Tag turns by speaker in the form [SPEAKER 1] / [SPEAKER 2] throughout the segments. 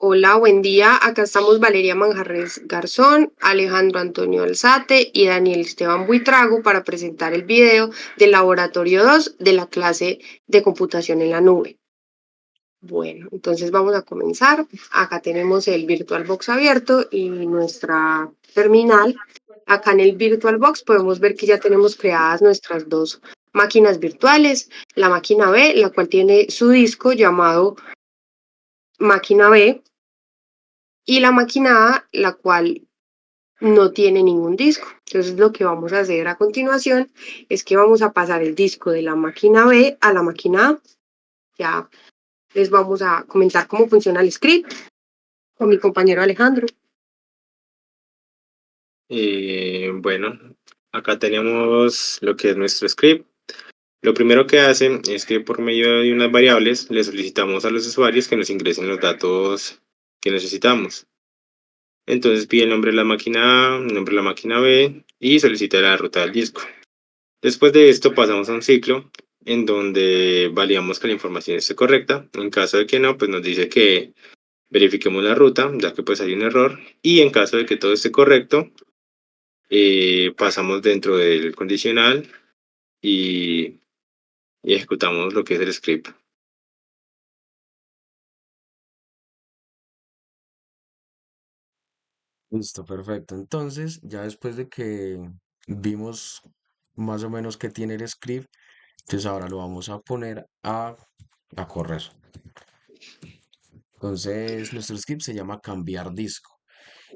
[SPEAKER 1] Hola, buen día. Acá estamos Valeria Manjarres Garzón, Alejandro Antonio Alzate y Daniel Esteban Buitrago para presentar el video del laboratorio 2 de la clase de computación en la nube. Bueno, entonces vamos a comenzar. Acá tenemos el VirtualBox abierto y nuestra terminal. Acá en el VirtualBox podemos ver que ya tenemos creadas nuestras dos máquinas virtuales. La máquina B, la cual tiene su disco llamado máquina B, y la máquina A, la cual no tiene ningún disco. Entonces lo que vamos a hacer a continuación es que vamos a pasar el disco de la máquina B a la máquina A. Ya les vamos a comentar cómo funciona el script con mi compañero Alejandro.
[SPEAKER 2] Bueno, acá tenemos lo que es nuestro script. Lo primero que hace es que por medio de unas variables le solicitamos a los usuarios que nos ingresen los datos que necesitamos. Entonces pide el nombre de la máquina A, el nombre de la máquina B y solicita la ruta del disco. Después de esto pasamos a un ciclo en donde validamos que la información esté correcta. En caso de que no, pues nos dice que verifiquemos la ruta, ya que pues hay un error. Y en caso de que todo esté correcto, pasamos dentro del condicional y, y ejecutamos lo que es el script.
[SPEAKER 3] Listo, perfecto. Entonces, ya después de que vimos más o menos qué tiene el script, entonces ahora lo vamos a poner a correr. Entonces, nuestro script se llama cambiar disco.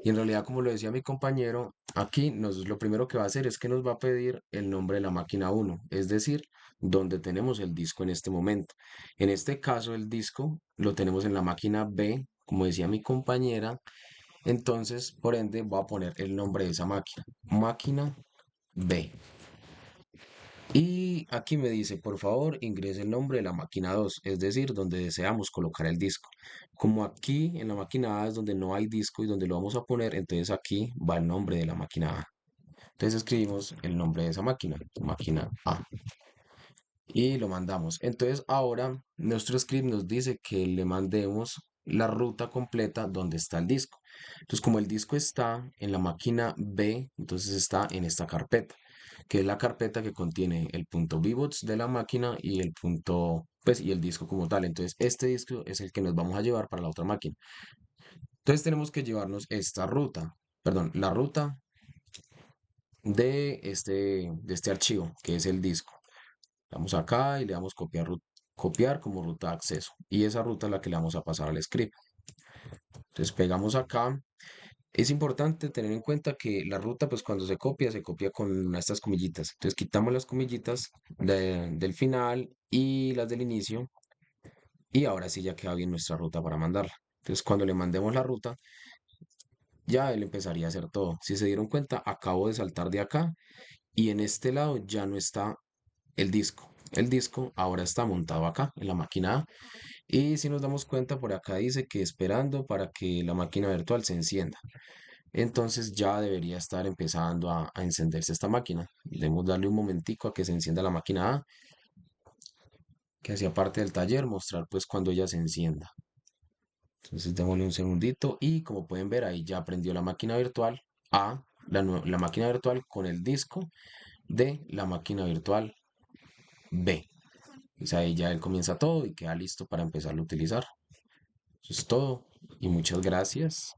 [SPEAKER 3] Y en realidad, como lo decía mi compañero, aquí lo primero que va a hacer es que nos va a pedir el nombre de la máquina uno, es decir, donde tenemos el disco en este momento. En este caso, el disco lo tenemos en la máquina B, como decía mi compañera. Entonces, por ende, voy a poner el nombre de esa máquina, máquina B. Y aquí me dice, por favor, ingrese el nombre de la máquina 2, es decir, donde deseamos colocar el disco. Como aquí en la máquina A es donde no hay disco y donde lo vamos a poner, entonces aquí va el nombre de la máquina A. Entonces escribimos el nombre de esa máquina, máquina A, y lo mandamos. Entonces ahora nuestro script nos dice que le mandemos la ruta completa donde está el disco. Entonces como el disco está en la máquina B, entonces está en esta carpeta, que es la carpeta que contiene el punto VBots de la máquina y el punto, pues, y el disco como tal. Entonces este disco es el que nos vamos a llevar para la otra máquina. Entonces tenemos que llevarnos esta ruta, perdón, la ruta de este archivo, que es el disco. Damos acá y le damos copiar, copiar como ruta de acceso. Y esa ruta es la que le vamos a pasar al script. Entonces pegamos acá. Es importante tener en cuenta que la ruta, pues cuando se copia con estas comillitas. Entonces quitamos las comillitas del final y las del inicio. Y ahora sí ya queda bien nuestra ruta para mandarla. Entonces cuando le mandemos la ruta, ya él empezaría a hacer todo. Si se dieron cuenta, acabo de saltar de acá y en este lado ya no está el disco. El disco ahora está montado acá en la máquina A. Y si nos damos cuenta, por acá dice que esperando para que la máquina virtual se encienda. Entonces ya debería estar empezando a encenderse esta máquina. Debemos darle un momentico a que se encienda la máquina A, que hacía parte del taller, mostrar pues cuando ella se encienda. Entonces démosle un segundito y como pueden ver ahí ya prendió la máquina virtual A, la máquina virtual con el disco de la máquina virtual B. Pues ahí ya él comienza todo y queda listo para empezarlo a utilizar. Eso es todo y muchas gracias.